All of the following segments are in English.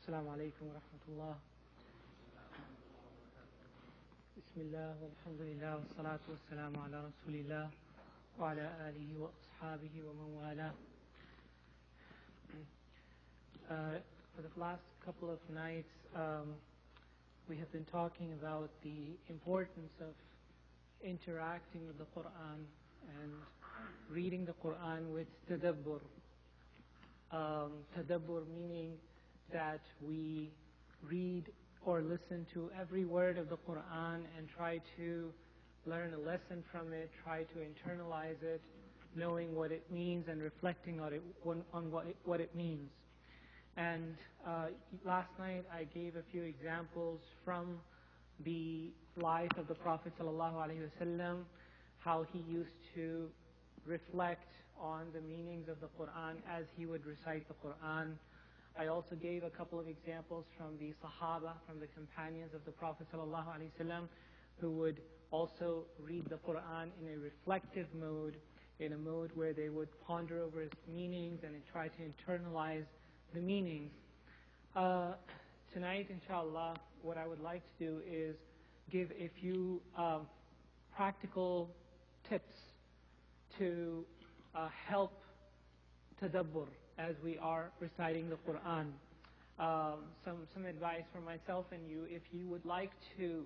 السلام عليكم ورحمة الله. بسم الله والحمد لله والصلاة والسلام على رسول الله وعلى آله وأصحابه ومن والاه. For the last couple of nights, we have been talking about the importance of interacting with the Quran and reading the Quran with tadabbur. Tadabbur meaning that we read or listen to every word of the Quran and try to learn a lesson from it, try to internalize it, knowing what it means and reflecting on what it means. And last night I gave a few examples from the life of the Prophet ﷺ, how he used to reflect on the meanings of the Quran as he would recite the Quran. I also gave a couple of examples from the Sahaba, from the companions of the Prophet ﷺ, who would also read the Quran in a reflective mode, in a mode where they would ponder over its meanings and try to internalize the meanings. Tonight, inshallah, what I would like to do is give a few practical tips to help tadabbur as we are reciting the Quran. Some advice for myself and you, if you would like to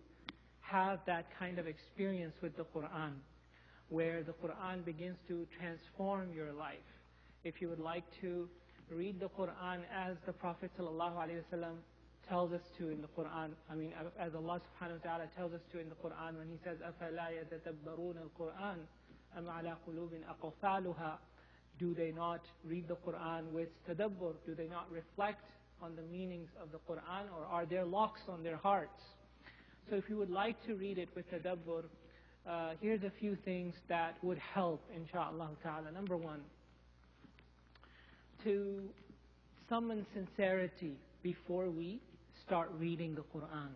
have that kind of experience with the Quran, where the Quran begins to transform your life. If you would like to read the Quran as the Prophet ﷺ tells us to in the Quran, as Allah subhanahu wa ta'ala tells us to in the Quran when He says, أَفَلَا يَتَدَبَّرُونَ الْقُرْآنَ أَمْ عَلَى قُلُوبٍ أَقْفَالُهَا. Do they not read the Quran with tadabbur? Do they not reflect on the meanings of the Quran, or are there locks on their hearts? So if you would like to read it with tadabbur, here's a few things that would help, inshaAllah ta'ala. Number one, to summon sincerity before we start reading the Quran.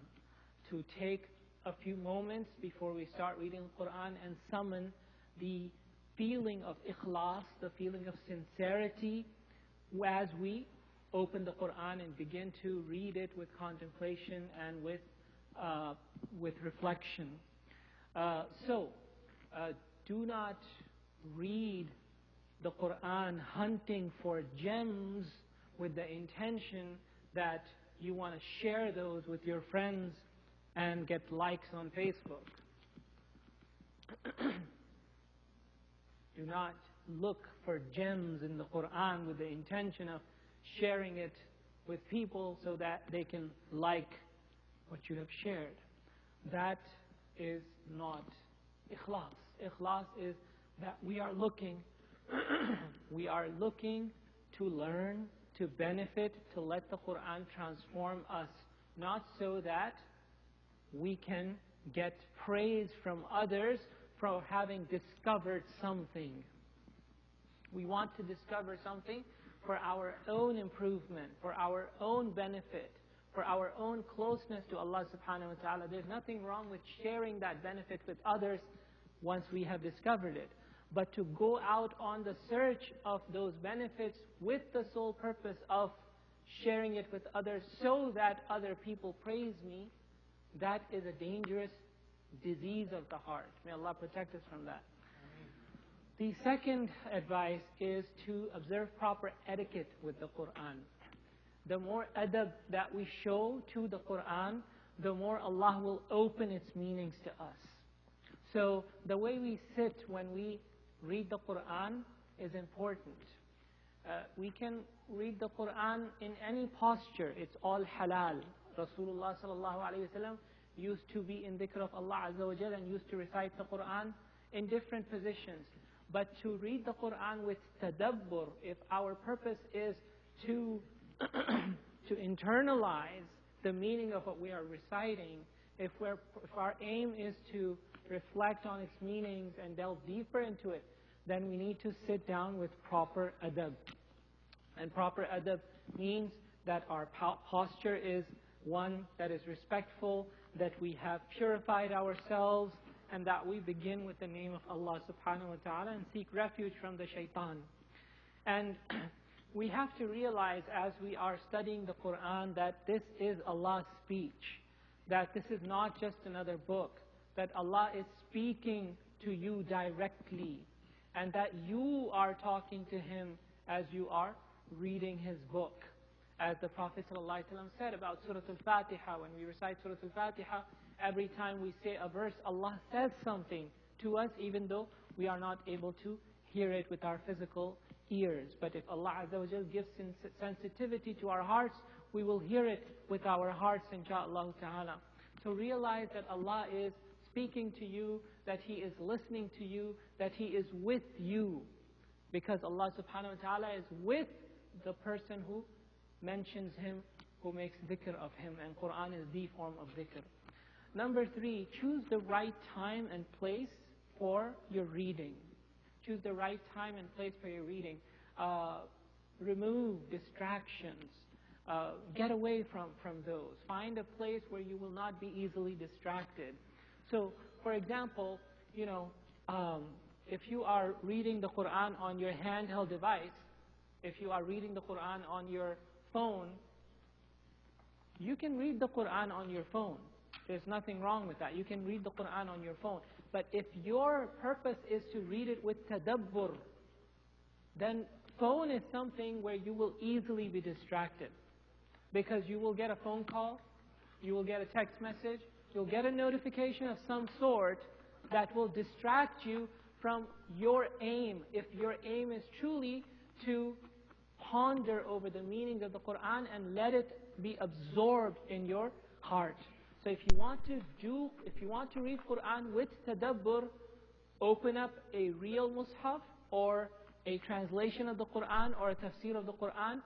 To take a few moments before we start reading the Quran and summon the feeling of ikhlas, the feeling of sincerity as we open the Quran and begin to read it with contemplation and with reflection. Do not read the Quran hunting for gems with the intention that you want to share those with your friends and get likes on Facebook. Do not look for gems in the Quran with the intention of sharing it with people so that they can like what you have shared. That is not ikhlas. Ikhlas is that we are looking to learn, to benefit, to let the Quran transform us, not so that we can get praise from others for having discovered something. We want to discover something for our own improvement, for our own benefit, for our own closeness to Allah subhanahu wa ta'ala. There's nothing wrong with sharing that benefit with others once we have discovered it. But to go out on the search of those benefits with the sole purpose of sharing it with others so that other people praise me, that is a dangerous disease of the heart. May Allah protect us from that. The second advice is to observe proper etiquette with the Quran. The more adab that we show to the Quran, the more Allah will open its meanings to us. So the way we sit when we read the Quran is important. We can read the Quran in any posture. It's all halal. Rasulullah sallallahu alayhi wa sallam used to be in dhikr of Allah Azza wa Jalla and used to recite the Quran in different positions. But to read the Quran with tadabbur, if our purpose is to internalize the meaning of what we are reciting, if our aim is to reflect on its meanings and delve deeper into it, then we need to sit down with proper adab. And proper adab means that our posture is one that is respectful, that we have purified ourselves, and that we begin with the name of Allah subhanahu wa ta'ala and seek refuge from the shaitan. And we have to realize as we are studying the Quran that this is Allah's speech, that this is not just another book, that Allah is speaking to you directly, and that you are talking to Him as you are reading His book. As the Prophet ﷺ said about Surah Al-Fatiha, when we recite Surah Al-Fatiha, every time we say a verse, Allah says something to us, even though we are not able to hear it with our physical ears. But if Allah Azza wa Jal gives sensitivity to our hearts, we will hear it with our hearts, insha'Allah ta'ala. So realize that Allah is speaking to you, that He is listening to you, that He is with you. Because Allah subhanahu wa ta'ala is with the person who mentions Him, who makes dhikr of Him. And Quran is the form of dhikr. Number 3, choose the right time and place for your reading. Choose the right time and place for your reading. Remove distractions. Get away from those. Find a place where you will not be easily distracted. So, for example, if you are reading the Quran on your handheld device, if you are reading the Quran on your phone, you can read the Quran on your phone. There's nothing wrong with that. You can read the Quran on your phone. But if your purpose is to read it with tadabbur, then phone is something where you will easily be distracted. Because you will get a phone call, you will get a text message, you'll get a notification of some sort that will distract you from your aim. If your aim is truly to ponder over the meanings of the Quran and let it be absorbed in your heart. So if you want to read Quran with tadabbur, open up a real mushaf or a translation of the Quran or a tafsir of the Quran,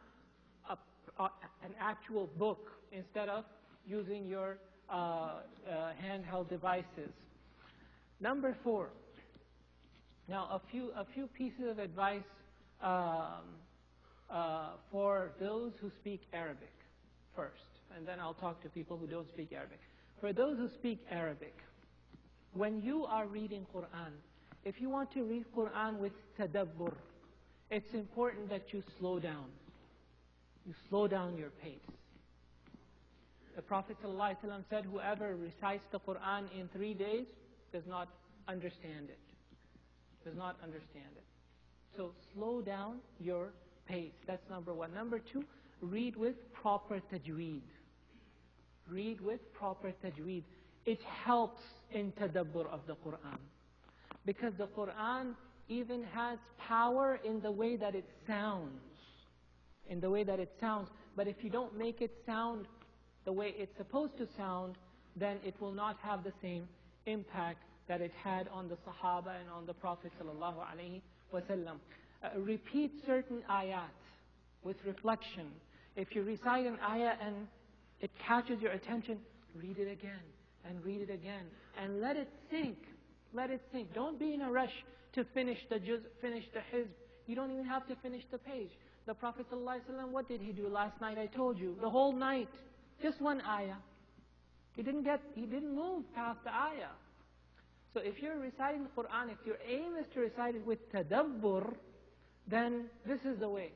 an actual book, instead of using your handheld devices. Number 4. Now a few pieces of advice for those who speak Arabic first, and then I'll talk to people who don't speak Arabic. For those who speak Arabic, when you are reading Quran, if you want to read Quran with tadabbur, it's important that you slow down. You slow down your pace. The Prophet ﷺ said, whoever recites the Quran in 3 days does not understand it. Does not understand it. So slow down your pace. That's number 1. Number 2, read with proper tajweed. Read with proper tajweed. It helps in tadabbur of the Quran. Because the Quran even has power in the way that it sounds. In the way that it sounds. But if you don't make it sound the way it's supposed to sound, then it will not have the same impact that it had on the Sahaba and on the Prophet ﷺ. Repeat certain ayat with reflection. If you recite an ayah and it catches your attention, read it again and read it again and let it sink. Let it sink. Don't be in a rush to finish the juz, finish the hizb. You don't even have to finish the page. The Prophet ﷺ, what did he do last night? I told you, the whole night, just one ayah. He didn't move past the ayah. So if you're reciting the Quran, if your aim is to recite it with tadabbur, then this is the way.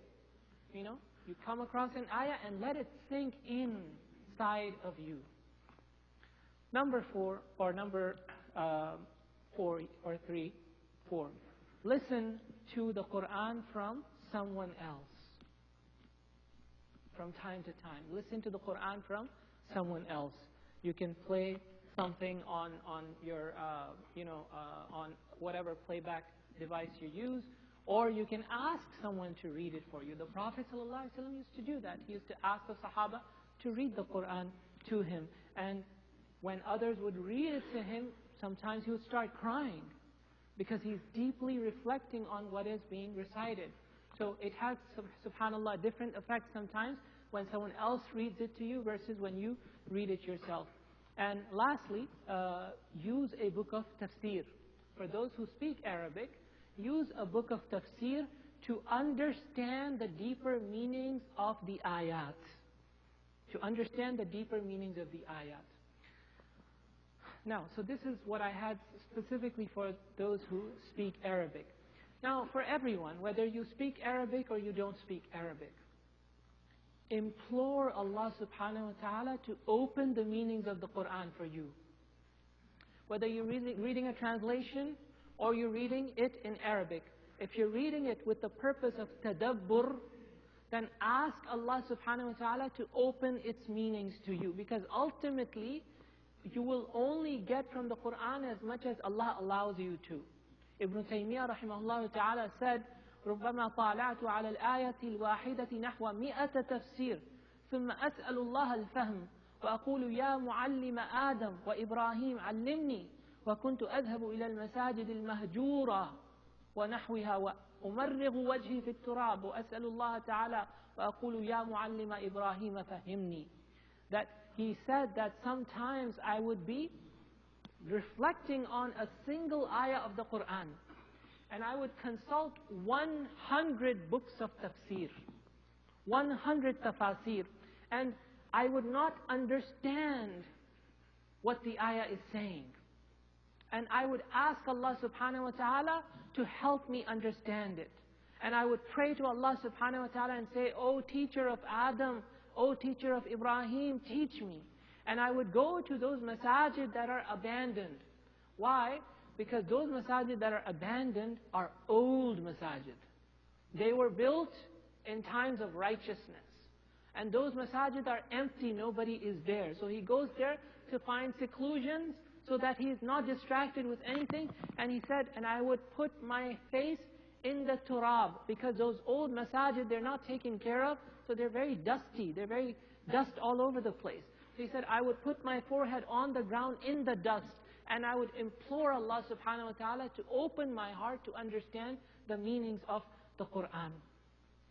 You come across an ayah and let it sink inside of you. Number 4, or number 4 or 3, 4. Listen to the Quran from someone else. From time to time. Listen to the Quran from someone else. You can play something on your, on whatever playback device you use, or you can ask someone to read it for you. The Prophet ﷺ used to do that. He used to ask the Sahaba to read the Quran to him. And when others would read it to him, sometimes he would start crying because he's deeply reflecting on what is being recited. So it has, subhanAllah, different effects sometimes when someone else reads it to you versus when you read it yourself. And lastly, use a book of tafsir. For those who speak Arabic, use a book of tafsir to understand the deeper meanings of the ayat. To understand the deeper meanings of the ayat. Now, so this is what I had specifically for those who speak Arabic. Now, for everyone, whether you speak Arabic or you don't speak Arabic, implore Allah subhanahu wa ta'ala to open the meanings of the Qur'an for you. Whether you're reading a translation or you're reading it in Arabic, if you're reading it with the purpose of tadabbur, then ask Allah subhanahu wa ta'ala to open its meanings to you. Because ultimately, you will only get from the Qur'an as much as Allah allows you to. Ibn Taymiyyah rahimahullah ta'ala said, ربما طالعت على الآية الواحدة نحو 100 تفسير ثم أسأل الله الفهم وأقول يا معلم آدم وإبراهيم علمني وكنت أذهب إلى المساجد المهجورة ونحوها وأمرغ وجهي في التراب وأسأل الله تعالى وأقول يا معلم إبراهيم فهمني. That he said that sometimes I would be reflecting on a single ayah of the Qur'an, and I would consult 100 books of tafsir, 100 tafasir, and I would not understand what the ayah is saying. And I would ask Allah subhanahu wa ta'ala to help me understand it. And I would pray to Allah subhanahu wa ta'ala and say, "O teacher of Adam, O teacher of Ibrahim, teach me." And I would go to those masajid that are abandoned. Why? Because those masajid that are abandoned are old masajid. They were built in times of righteousness. And those masajid are empty, nobody is there. So he goes there to find seclusions so that he is not distracted with anything. And he said, and I would put my face in the turab, because those old masajid, they're not taken care of, so they're very dusty, they're very dust all over the place. So he said, I would put my forehead on the ground in the dust, and I would implore Allah subhanahu wa ta'ala to open my heart to understand the meanings of the Qur'an.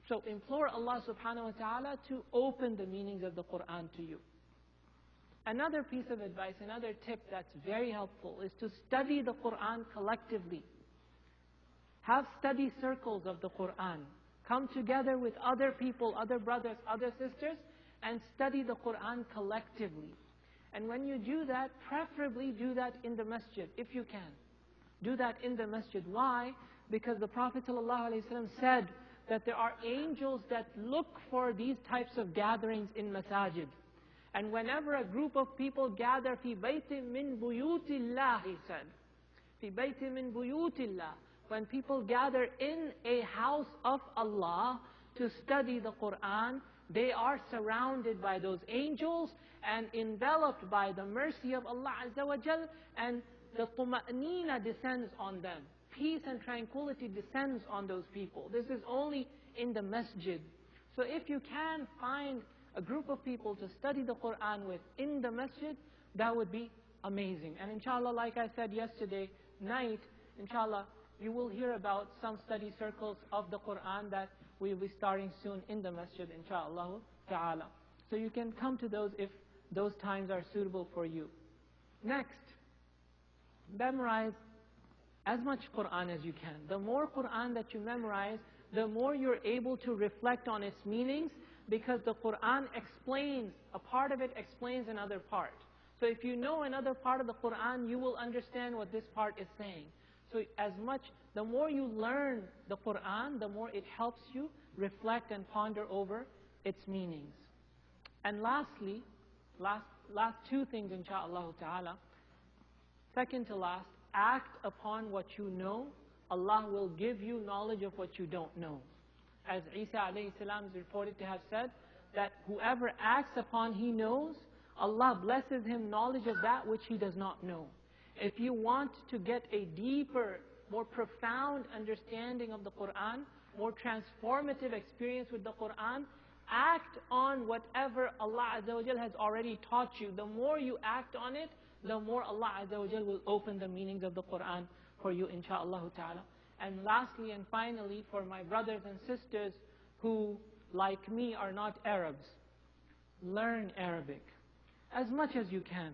So implore Allah subhanahu wa ta'ala to open the meanings of the Qur'an to you. Another piece of advice, another tip that's very helpful is to study the Qur'an collectively. Have study circles of the Qur'an. Come together with other people, other brothers, other sisters, and study the Qur'an collectively. And when you do that, preferably do that in the masjid, if you can. Do that in the masjid. Why? Because the Prophet ﷺ said that there are angels that look for these types of gatherings in masajid. And whenever a group of people gather, في بيت من بيوت الله, he said. في بيت من بيوت الله. When people gather in a house of Allah to study the Qur'an, they are surrounded by those angels and enveloped by the mercy of Allah Azza wa Jal, and the tuma'nina descends on them. Peace and tranquility descends on those people. This is only in the masjid. So if you can find a group of people to study the Qur'an with in the masjid, that would be amazing. And inshallah, like I said yesterday night, inshallah, you will hear about some study circles of the Qur'an that we will be starting soon in the masjid, inshallah ta'ala. So you can come to those if those times are suitable for you. Next, memorize as much Qur'an as you can. The more Qur'an that you memorize, the more you're able to reflect on its meanings, because the Qur'an explains, a part of it explains another part. So if you know another part of the Qur'an, you will understand what this part is saying. So the more you learn the Qur'an, the more it helps you reflect and ponder over its meanings. And lastly, last two things, insha'Allah ta'ala. Second to last, act upon what you know. Allah will give you knowledge of what you don't know. As Isa alayhi salam is reported to have said, that whoever acts upon he knows, Allah blesses him knowledge of that which he does not know. If you want to get a deeper, more profound understanding of the Qur'an, more transformative experience with the Qur'an, act on whatever Allah Azza wa Jal has already taught you. The more you act on it, the more Allah Azza wa Jal will open the meanings of the Qur'an for you, insha'Allah ta'ala. And lastly and finally, for my brothers and sisters who, like me, are not Arabs, learn Arabic as much as you can.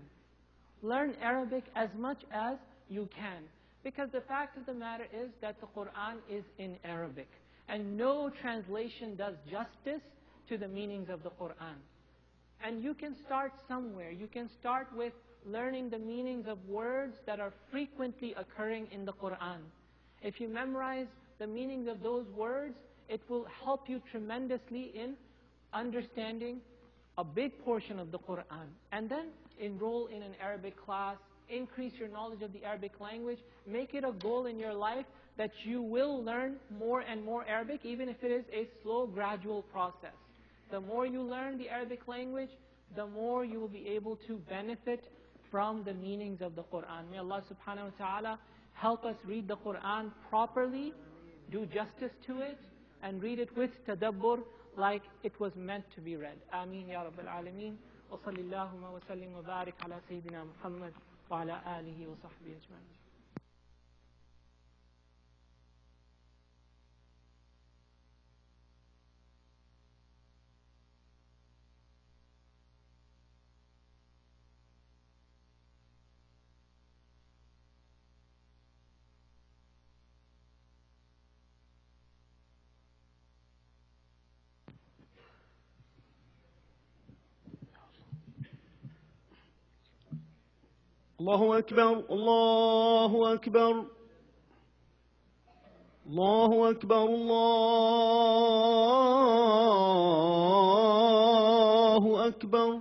Learn Arabic as much as you can. Because the fact of the matter is that the Qur'an is in Arabic. And no translation does justice to the meanings of the Qur'an. And you can start somewhere. You can start with learning the meanings of words that are frequently occurring in the Qur'an. If you memorize the meanings of those words, it will help you tremendously in understanding a big portion of the Quran. And then enroll in an Arabic class, increase your knowledge of the Arabic language, make it a goal in your life that you will learn more and more Arabic, even if it is a slow, gradual process. The more you learn the Arabic language, the more you will be able to benefit from the meanings of the Quran. May Allah subhanahu wa ta'ala help us read the Quran properly, do justice to it, and read it with tadabbur like it was meant to be read. Ameen ya Rabbil Alameen. Wa sallallahu wa sallim wa barik ala Sayyidina Muhammad wa ala alihi wa sahbihi ajma'in. الله أكبر الله أكبر الله أكبر الله أكبر